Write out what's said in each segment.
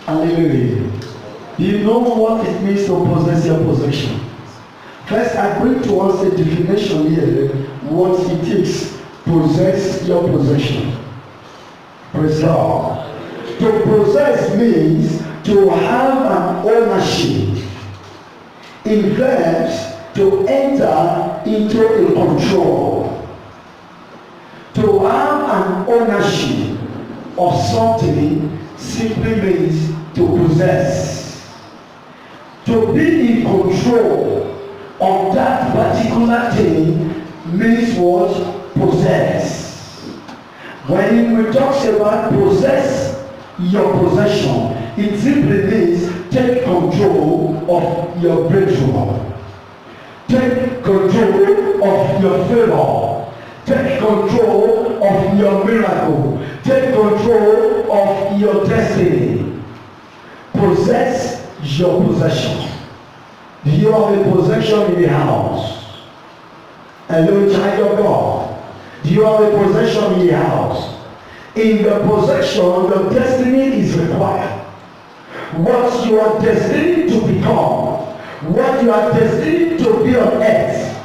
Hallelujah. Do you know what it means to possess your possession? First, I bring to us a definition here, what it is, possess your possession. Praise God. To possess means to have an ownership. It verbs to enter into a control. To have an ownership of something simply means to possess. To be in control of that particular thing means what? Possess. When we talk about possess your possession, it simply means take control of your breakthrough. Take control of your favor. Take control of your miracle. Take control of your destiny. Possess your possession. Do you have a possession in the house? Hello, child of God. Do you have a possession in the house? In the possession, your destiny is required. What you are destined to become, what you are destined to be on earth,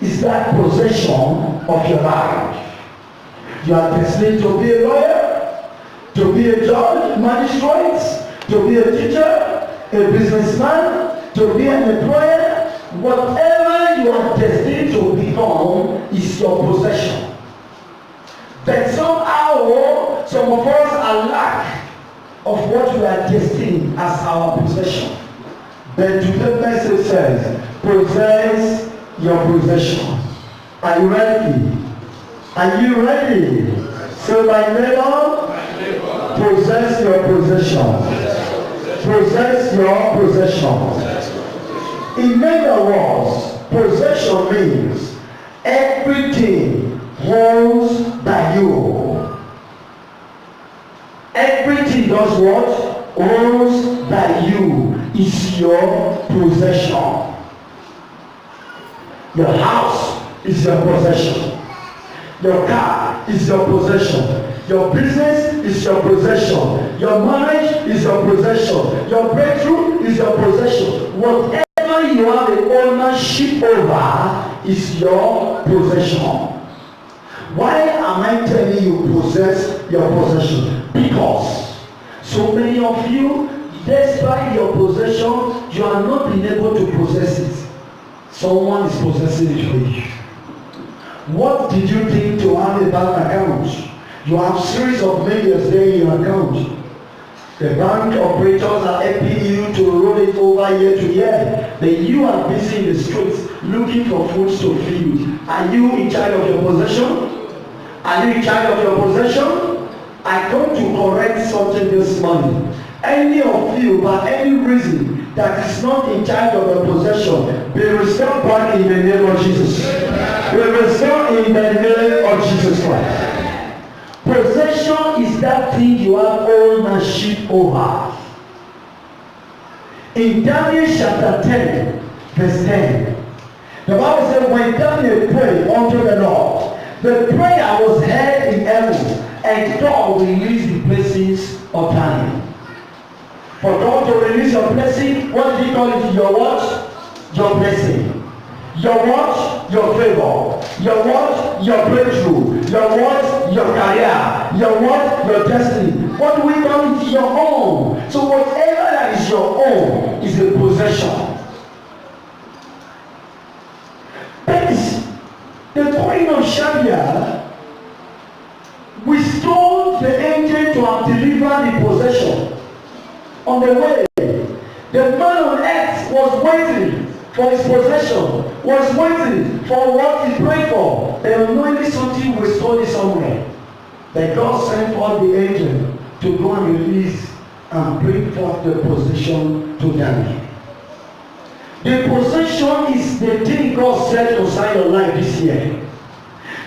is that possession of your life. You are destined to be a lawyer, to be a judge, magistrate, to be a teacher, a businessman, to be an employer. Whatever you are destined to become is your possession. But somehow, some of us are lack of what we are destined as our possession. But today's message says, possess your possession. Are you ready? Are you ready? So my neighbor, possess your possession. Possess your possession. In other words, possession means everything owns by you. Everything does what? Owns by you is your possession. Your house is your possession. Your car is your possession. Your business is your possession. Your marriage is your possession. Your breakthrough is your possession. Whatever you have an ownership over is your possession. Why am I telling you possess your possession? Because so many of you, despite your possession, you are not being able to possess it. Someone is possessing it for you. What did you think to have a bank account? You have series of millions there in your account. The bank operators are helping you to roll it over year to year. Then you are busy in the streets looking for food to feed. Are you in charge of your possession? Are you in charge of your possession? I come to correct something this morning. Any of you, by any reason, that is not in charge of your possession, be restored back in the name of Jesus. Be restored in the name of Jesus Christ. Possession is that thing you have ownership over. In Daniel chapter 10, verse 10, the Bible said, when Daniel prayed unto the Lord, the prayer was heard in heaven, and God released the blessings of Daniel. For God to release your blessing, what did he call it? Your what? Your blessing. Your what? Your favor. Your what? Your breakthrough. Your what? Your career. Your what? Your destiny. What do we call it? Your own. So whatever that is your own is a possession. But the queen of Sheba withstood the angel to have delivered the possession. On the way, the man on earth was waiting for his possession, was waiting for what he prayed for. They were knowing something was stolen somewhere. Then God sent forth the angel to go and release and bring forth the possession to Daniel. The possession is the thing God set aside your life this year.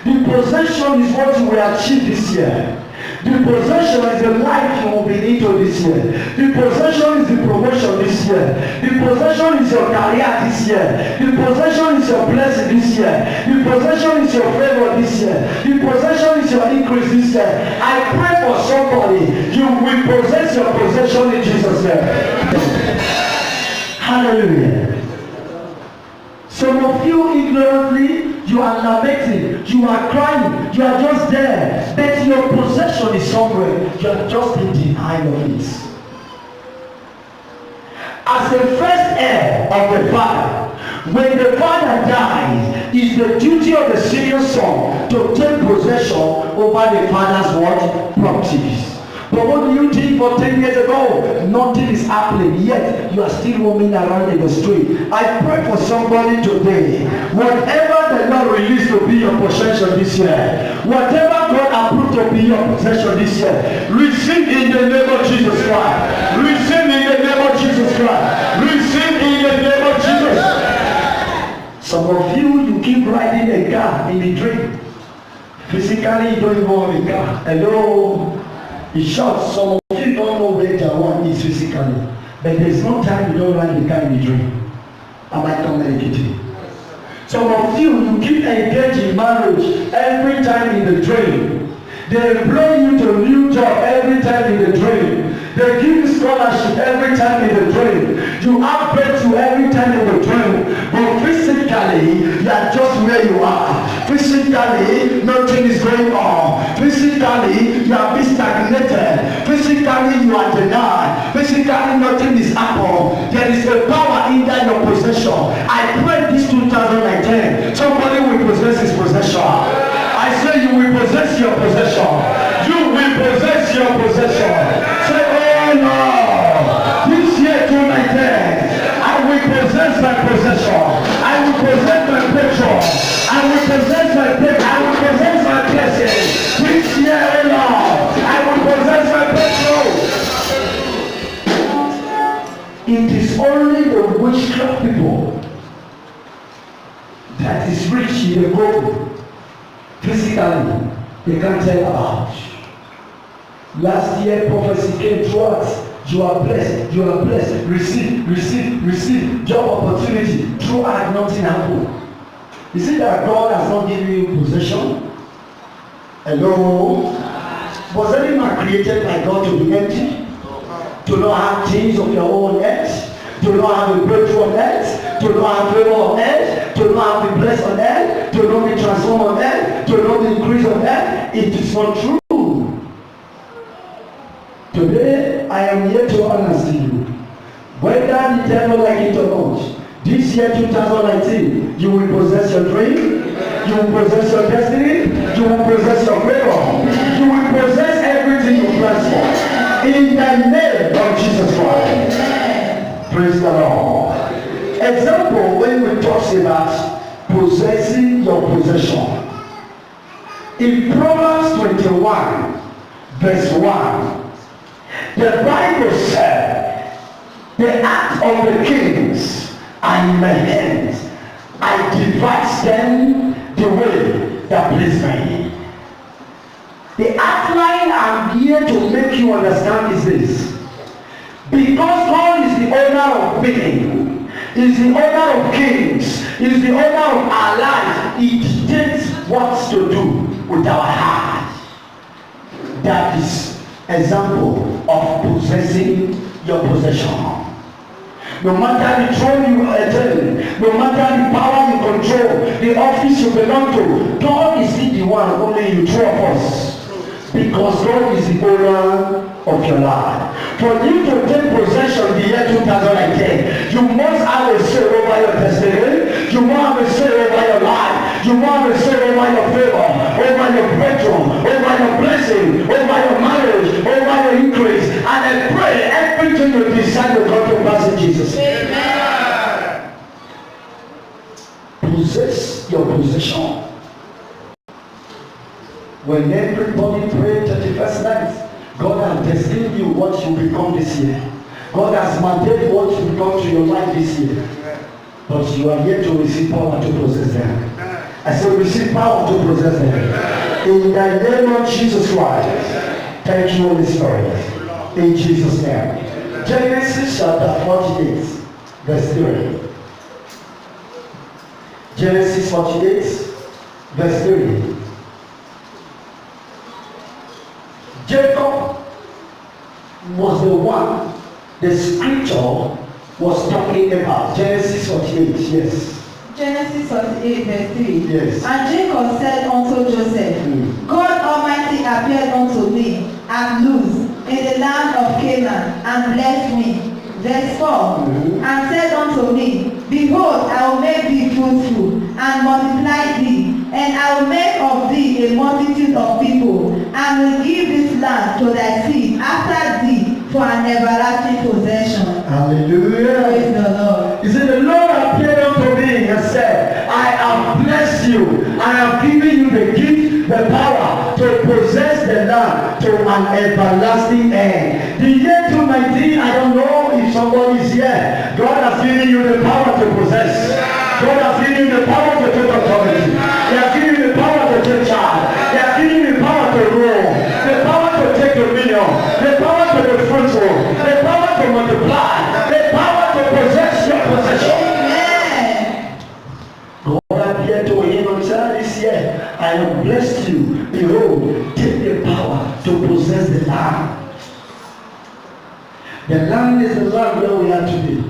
The possession is what you will achieve this year. The possession is the life you will be into this year. The possession is the promotion this year. The possession is your career this year. The possession is your blessing this year. The possession is your favor this year. The possession is your increase this year. I pray for somebody. You will possess your possession in Jesus' name. Hallelujah. Some of you ignorantly, you are lamenting, you are crying, you are just there, but your possession is somewhere. You are just in denial of it. As the first heir of the father, when the father dies, it's the duty of the senior son to take possession over the father's what? Properties. But what do you think for 10 years ago? Nothing is happening, yet you are still roaming around in the street. I pray for somebody today. Whatever the Lord released to be your possession this year, whatever God approved to be your possession this year, receive in the name of Jesus Christ. Receive in the name of Jesus Christ. Receive in the name of Jesus. Some of you keep riding a car in the dream. Physically, you don't even have a car. Hello. In short, some of you don't know where their one is physically. But there's no time you don't ride the car in the dream. Am I communicating? Some of you keep engaged in marriage every time in the dream. They employ you to a new job every time in the dream. They give you scholarship every time in the dream. You have breakthrough every time in the dream. But physically, you are just where you are. Physically, nothing is going on. Physically, you are being stagnated. Physically, you are denied. Physically, nothing is happening. There is a power in that your possession. I pray this 2019, somebody will possess his possession. I say you will possess your possession. You will possess your possession. Say, oh no, this year 2019, I will possess my possession. I will possess my petrol. I will possess my petrol. I will possess my blessing. This year, oh Lord, I will possess my petrol. It is only the witchcraft people that is rich in the gold. Physically, they can't tell about. Last year, prophecy came to us. You are blessed. You are blessed. Receive. Job opportunity. Through act, nothing happened. Is it that God has not given you possession? Hello? Was any man created by God to be empty? To not have things of your own earth? To not have a breakthrough on earth? To not have favor on earth? To not have be blessed on earth? To not be transformed on earth? To not be increased on earth? It is not true. Today, I am here to honor you. Whether the devil like it or not, this year 2019, you will possess your dream, you will possess your destiny, you will possess your favor, you will possess everything you plan for. In the name of Jesus Christ. Praise the Lord. Example, when we talk about possessing your possession. In Proverbs 21, verse 1, the Bible said, the act of the kings are in my hands. I devise them the way that please me. The outline I'm here to make you understand is this. Because God is the owner of being, is the owner of kings, is the owner of our lives, He dictates what to do with our heart. That is example of possessing your possession. No matter the throne you are attending, no matter the power you control, the office you belong to, God is the one, only you, two of us. Because God is the owner of your life. For you to take possession the year 2010, you must have a say over your destiny, you must have a say over your life, you must have a say over your favor, over your breakthrough, over your blessing, over your marriage, over your increase. And I pray everything you decide will come to pass in Jesus. Amen. Possess your possession. When everybody prayed 31st night, God has destined you what you become this year. God has mandated what you become to your life this year. But you are yet to receive power to possess them. I said receive power to possess them. In the name of Jesus Christ. Thank you, Holy Spirit. In Jesus' name. Genesis chapter 48, verse 3. Genesis 48, verse 3. Jacob was the one the scripture was talking about. Genesis 48, yes. Genesis 48, verse 3. Yes. And Jacob said unto Joseph, God Almighty appeared unto me at Luz in the land of Canaan, and blessed me. Verse 4. And said unto me, Behold, I will make thee fruitful, and multiply thee, and I will make of thee a multitude of people, and will give this land to thy seed after thee for an everlasting possession. Hallelujah. Praise the Lord. He said, the Lord appeared unto me and said, I have blessed you. I have given you the gift, the power to possess the land to an everlasting end. The year 2019, I don't know if somebody is here. God has given you the power to possess. God has given you the power to take authority. He has given you the power to take charge. He has given you the power to rule. The power to take dominion. The power to be fruitful. The power to multiply. The power to possess your possession. Amen. God appeared to him and said, this year I have blessed you. Behold, take the power to possess the land. The land is the land where we are today.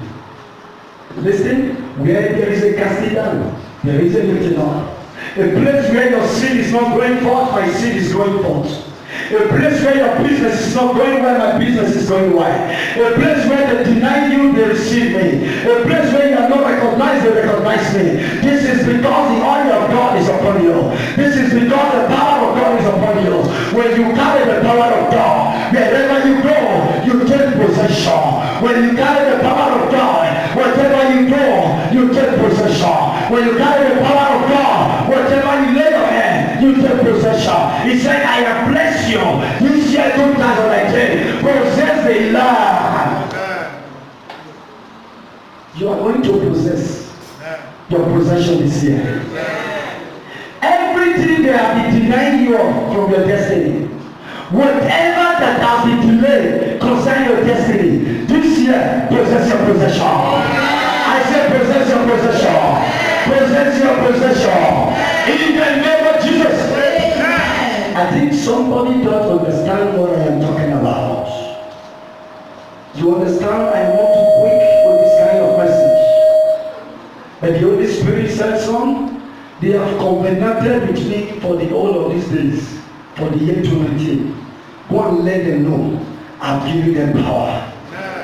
Listen, where there is a casting down, there is a lifting up. A place where your seed is not going forth, my seed is going forth. A place where your business is not going well, my business is going wide. A place where they deny you, they receive me. A place where you are not recognized, they recognize me. This is because the oil of God is upon you. This is because the power of God is upon you. When you carry the power of God, wherever you go, you take possession. When you carry the power of God, wherever you go, you take possession. When you carry the power of God, whatever you lay your hand, you take possession. He said, I have blessed you. This year 2019, possess the land. You are going to possess your possession this year. Everything they have been denying you from your destiny, whatever that has been delayed concerning your destiny, this year possess your possession. I say possess your possession. Possess your possession. In the name of Jesus. I think somebody don't understand what I am talking about. You understand? I want to quick with this kind of message. But the Holy Spirit said, son, they have covenanted with me for the whole of these days, for the year 2019. Go and let them know I'm giving them power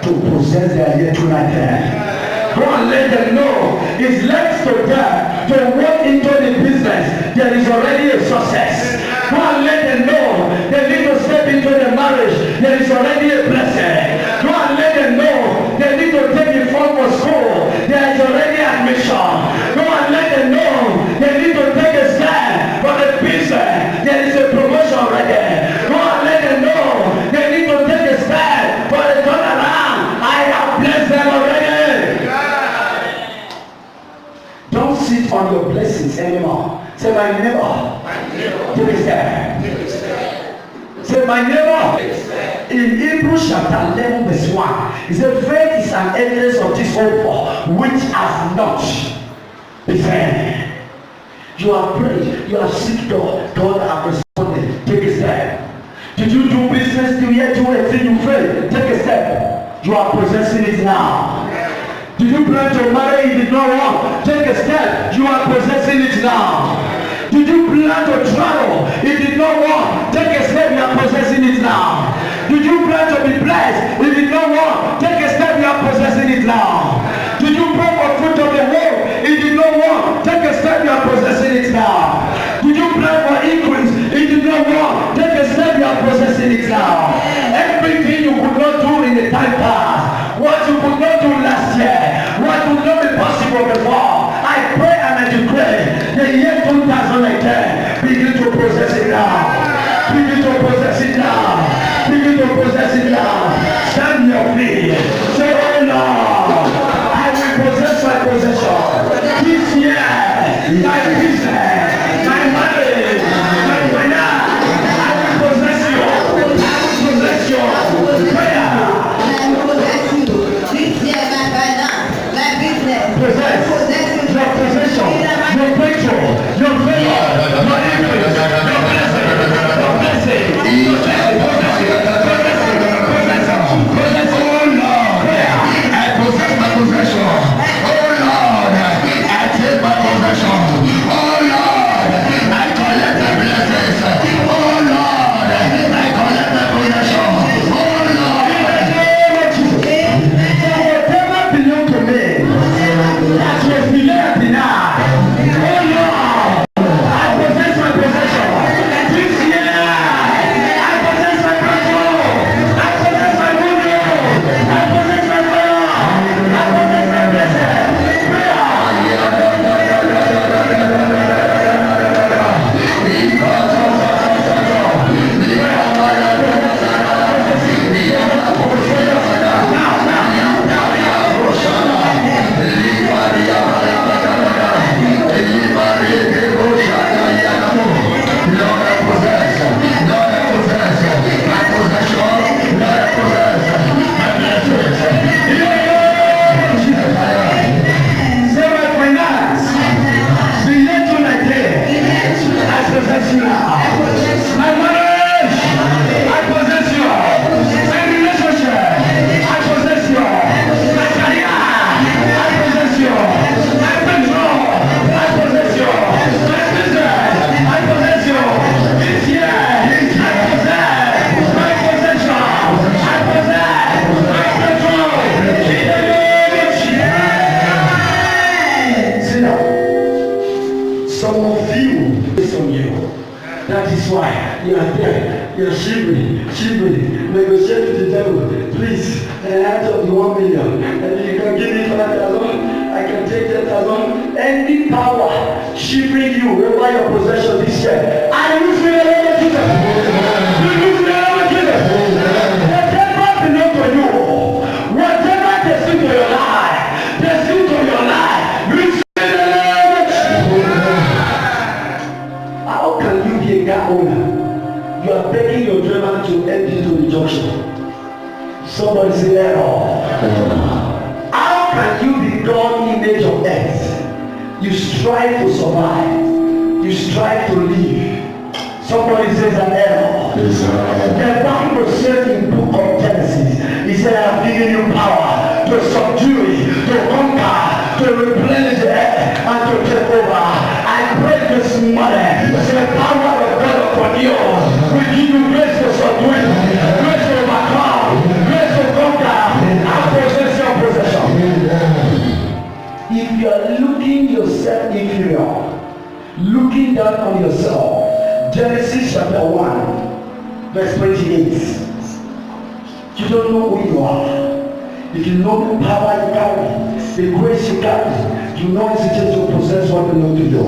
to possess their year 2019. Go and let them know it's left to them to walk into the business. There is already a success. Go and let them know they need to step into the marriage. There is already a blessing. Go and let them know they need to take the form for school. There is already admission. Go and let them know they need to take a stand for the business. There is a promotion already. Go and let them know they need to take a stand for the turnaround. I have blessed them already. Don't sit on your blessings anymore. Say, my neighbor, take a step. Say, my neighbor. In Hebrews chapter 11 verse 1, it says, faith is an evidence of this hope which has not been seen. You have prayed, you have seeked God, God has responded. Take a step. Did you do business till yet do a thing you failed? Take a step. You are possessing it now. Did you plan to marry? You did not want. Take a step. You are possessing it now. Did you plan to travel? You did not want. Take a step. You are possessing it now. Did you plan to be blessed? You did not want. Take a step. You are possessing it now. Did you pray for fruit of the womb? You did not want. Take a step. You are possessing it now. Did you plan for increase? You did not want. Take a step. You are possessing it now. Everything you could not do in the time past, what you could not do last year, what would not be possible before, I pray and I declare the year 2010, begin to possess it now. Begin to possess it now. Begin to possess it now. Stand your feet. Say, oh Lord, I will possess my possession. This year, my business, my marriage, my finance, I will possess you. You're shivering, negotiate with the devil. Please, out of the 1 million, and you can give me 5,000, I can take 10,000. Any power shivering you over your possession this year, I lose me the name of Jesus. You lose me the name of Jesus. Whatever belongs to you, whatever they do to your life, they do to your life, lose me the name of Jesus. How can you be a car owner? You are begging your driver to end into the junction. Somebody say error. How can you be God image of earth? You strive to survive. You strive to live. Somebody says an error. The Bible says in the book of Genesis, he said, I have given you power to subdue it, to conquer, to replenish the earth, and to take over. I pray this morning, the power of God upon you will give you grace to subdue, grace to overcome, grace to conquer, and possess your possession. If you are looking yourself inferior, looking down on yourself, Genesis chapter 1, verse 28. You don't know who you are. If you know the power you carry, the grace you carry, you know it's just to possess what belongs to you.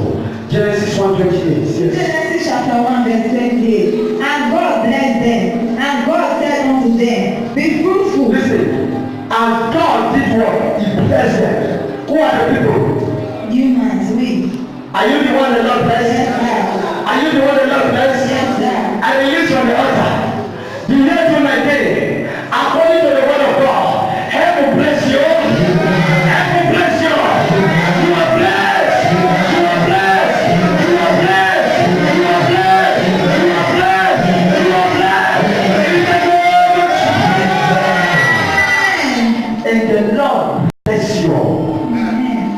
Genesis 1:28. Yes. Genesis chapter 1 verse 28. And God blessed them, and God said unto them, be fruitful. Listen. And God did what? He blessed them. Who are the people? Humans, we. Are you the one that Lord blessed? Yes, sir. Are you the one that Lord blessed? Yes, sir. I release from the altar. The year 2019, according to the word of God, heaven will bless you. Heaven will bless you. You are blessed. You are blessed. You are blessed. You are blessed. You are blessed. You are blessed. In the name of Jesus. And the Lord bless you.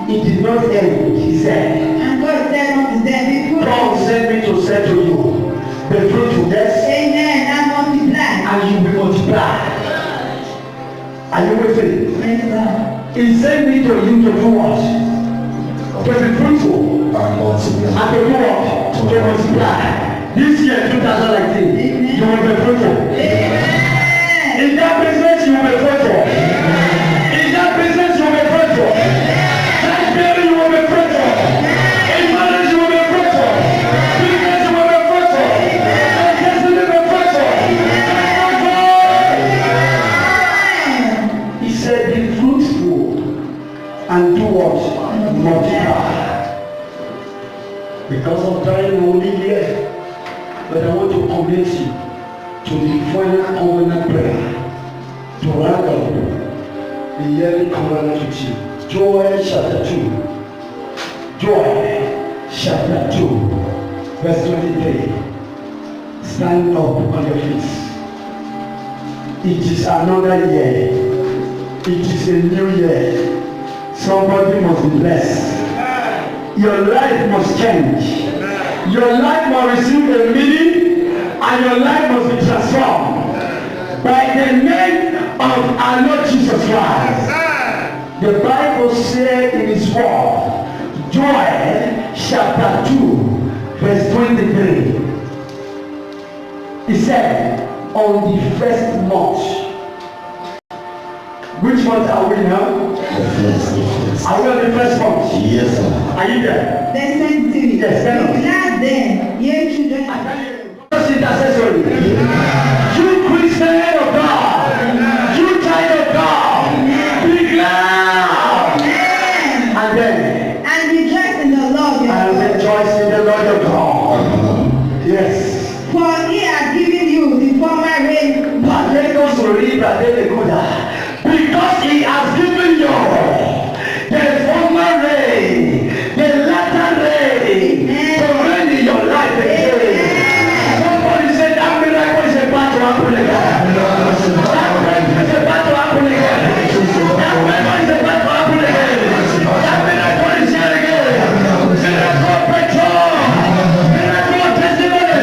It did not end, he said. And God said unto them, be fruitful. God sent me to say to you, be fruitful, yes. Amen. And multiply. And you will multiply. Are you with me? Yes, sir. He sent me to you to do what? To be fruitful. And to do what? To multiply. This year, 2019, you will be fruitful. Amen. In that business, you will be fruitful. In that business, you will be fruitful. That baby, you will be fruitful. In marriage, you will be fruitful. Business, you will be fruitful. Business, you will be fruitful. He said, be fruitful and do what? Multiply. Because of time, we will leave here. But I want to commit you to the final covenant prayer. To round up the yearly covenant with you. Joel chapter 2. Joel chapter 2, verse 23. Stand up on your feet. It is another year. It is a new year. Somebody must be blessed. Your life must change. Your life must receive a meaning, and your life must be transformed by the name of our Lord Jesus Christ. The Bible says in His word, Joel chapter 2, verse 23. He said, on the first month. Which month are we now? Are we on the first month? Yes, sir. Are you there? Verse 23. Yes, tell us. Be glad then, ye children. Just intercessory. You Christian of God. You child of God. Be glad. Amen. And then. And rejoice in the Lord your And God. rejoice in the Lord your God. Yes. For he has given you the former rain. Because He has given you the former rain, the latter rain, to rain in your life again. Somebody said that miracle is about to happen again. That miracle is about to happen again. That miracle is about to happen again. That miracle is here again. Miracle petrol. Miracle testimony.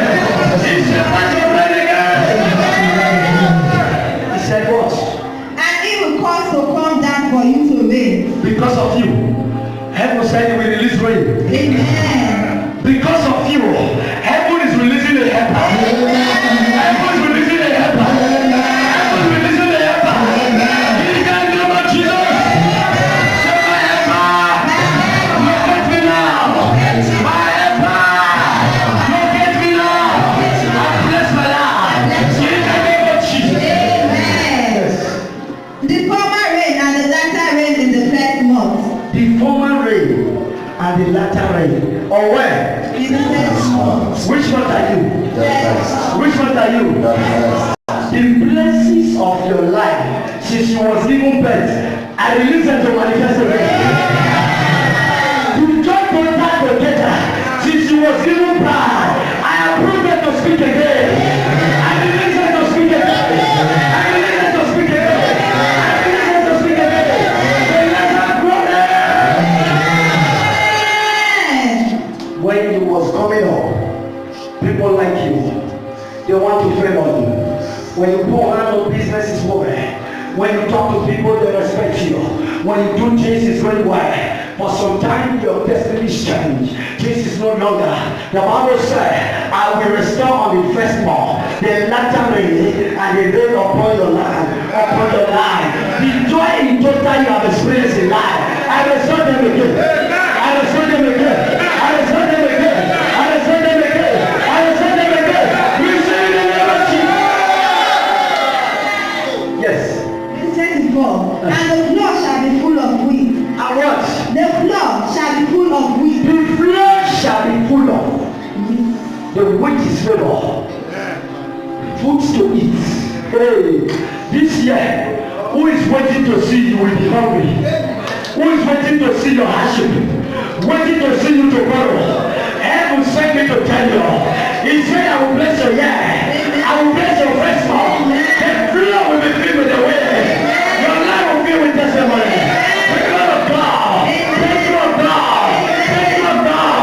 It's about to rain again. He said what? And he will cause to come down for you to rain. Because of you, heaven said He will release rain. Amen. Because of you, heaven is releasing a helper. Heaven month. The former rain and the latter rain. Or where? In the next month. Which month are you? Yes. Which month are you? The blessings of your life since you was given birth, I release them to manifest again. You don't contact together since you was given birth. I approve them to speak again. I release them to speak again. I release them to speak again. I release them to speak again. They let them grow there. When you was coming up, people like you. They want to friend on you. When you pour hand on business is moving. When you talk to people, they respect you. When you do things, it's going well. For some time, your destiny is changed. This is no longer. The Bible said, I will restore on the first month the latter rain and the rain upon your land, upon your life. The joy in total you have experienced in life. I restore them again. I restore them again. I restore them again. I restore them again. I restore them again. We say in the name of Jesus. Yes. Verse 24. And the floor shall be full of wheat. And what? The floor shall be full of wheat. The floor shall be full of. The wheat is full. Foods to eat. Hey, this year, who is waiting to see you will be hungry? Who is waiting to see your hardship? Waiting to see you tomorrow? Heaven sent me to tell you. He said, I will bless your year. I will bless your first month. The floor will be filled with the wind. Your life will be with testimony. The God of God. The God of God. The God of God.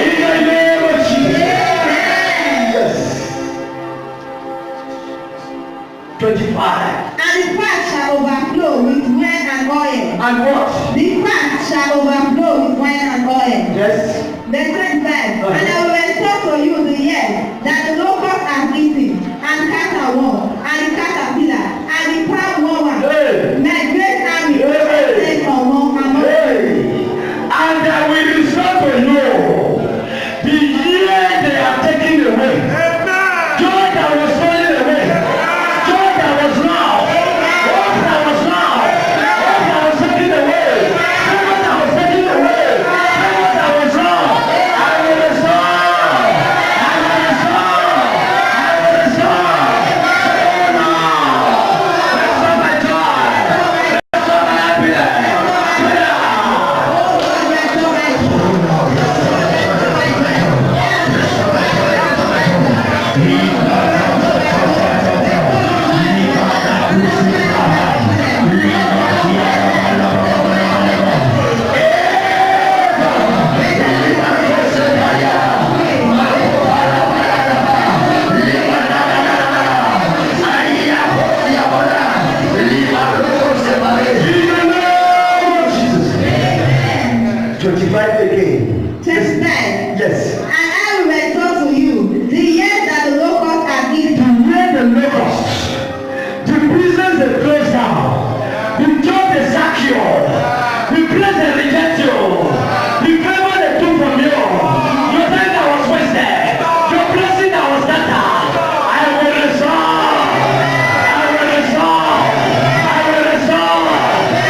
In the name of Jesus. Yes. 25. And the fat shall overflow with wine and oil. And what? The fat shall overflow with wine and oil. Yes. Verse 25. And I will restore to you the years that the locust has eaten, and cankerworm, and the caterpillar, and the palm-worm. Hey. My great army Hey. sent among Hey. And I will restore to you the year they are taking away. Joy that was falling away. Joy that was loud. Hope that was loud. Hope that was taken away. Favor that was taken away. Favor that was loud. I will restore. I will restore. I will restore. Oh no. Restore my joy. Restore my happiness. Yes. And I will restore to you the years that the locust has eaten. Where the locusts, the prisons they close down, the job they sack you, the place they reject you, the favor they took from you, your time that was wasted, your blessing that was scattered. I will restore. I will restore. I will restore.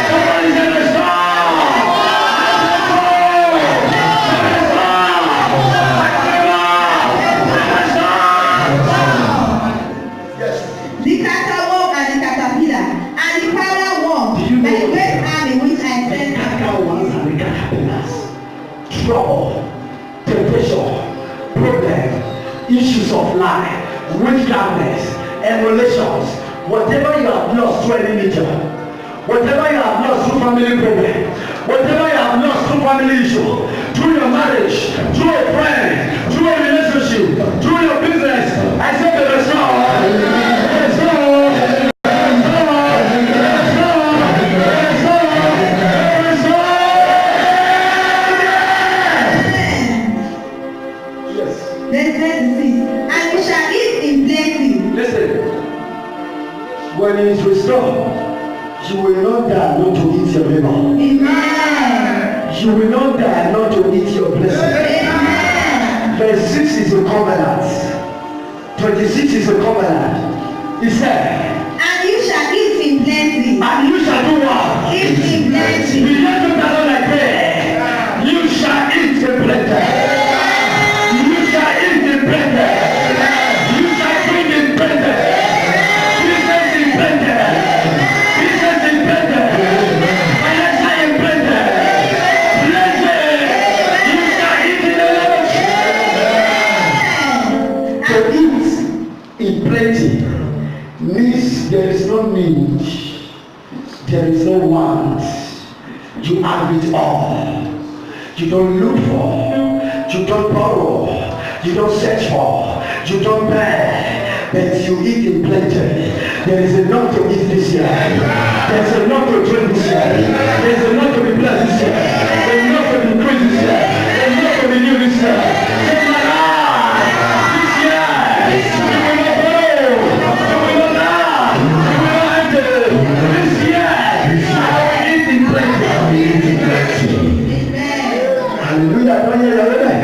Somebody say restore. The cankerworm and the caterpillar, and the palm-worm, my great army which I sent Trouble, temptation, problem, issues of life, wickedness, emulations, whatever you have lost through any nature, whatever you have lost through family problem, whatever you have lost through family issue, through your marriage, through a friend, through a relationship, through your business, I say the restore. And you shall eat in plenty. Listen, when it is restored, you will not die not to eat your labor. Amen. You will not die not to eat your blessing. Amen. Verse 6 is a covenant. 26 is a covenant. He said, and you shall eat in plenty. and you shall do what? Eat in plenty. You have to is no want. You have it all. You don't look for. You don't borrow. You don't search for. You don't beg. But you eat in plenty. There is enough to eat this year. There is enough to drink this year. There is enough to be blessed this year. There is enough to be increased this year. There is enough to be new this year. Take my life. This year. You will not borrow. You will not die. You will not enter. This year. I will eat in plenty. I will eat in plenty. Hallelujah. Don't hear your amen.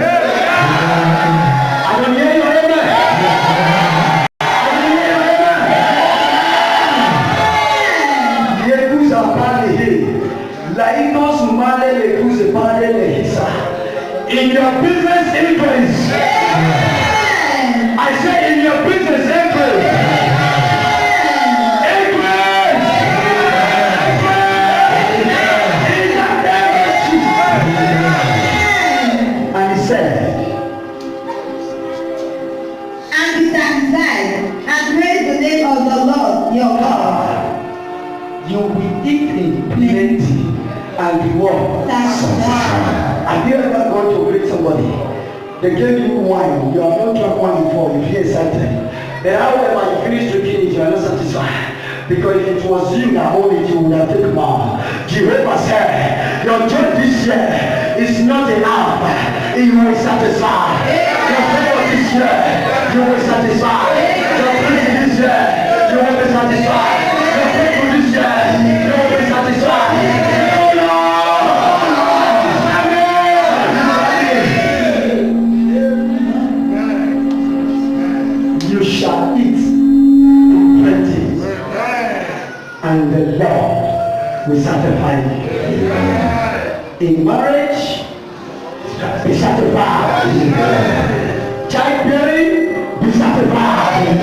I don't hear your amen. In your business increase. I say in your business increase. Increase. In the name of Jesus. And he said, and be satisfied and praise the name of the Lord your God. You will eat in plenty and be what? Satisfied. Have you ever gone to greet somebody? They gave you wine. You have not drunk wine before. You feel excited. Then however you finish drinking it, you are not satisfied. Because if it was you that owned it, you would have taken more. Jehovah said, your joy this year is not enough. You will satisfy. Your favor this year, you will satisfy. Your blessing this year, you will be satisfied. Your favor this year, you will be satisfied. And the Lord will satisfy you. In marriage, be satisfied. Childbearing, be satisfied.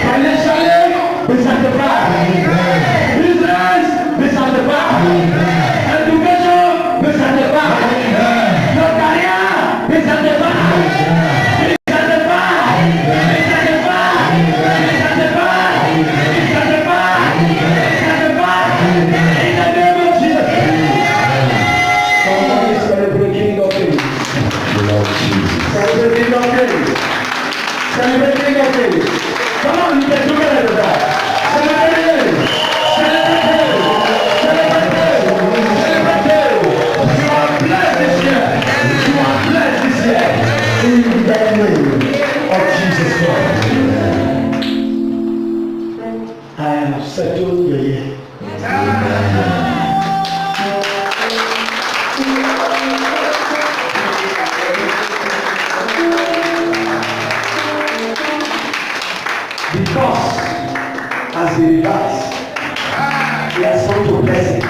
Financially, be satisfied. Business, be satisfied. Education, be satisfied. Your career, be satisfied. Come on, you can do better than that. Celebrate it. You are blessed this year. You are blessed this year. In the name of Jesus Christ. I have settled your year. Because as he regards, he has come to bless it.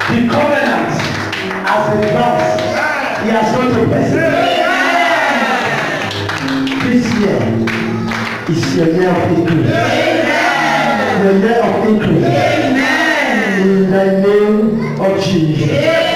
The covenant, as he regards, he has come to bless it. This year is your year of increase. Your year of increase. In the name of Jesus.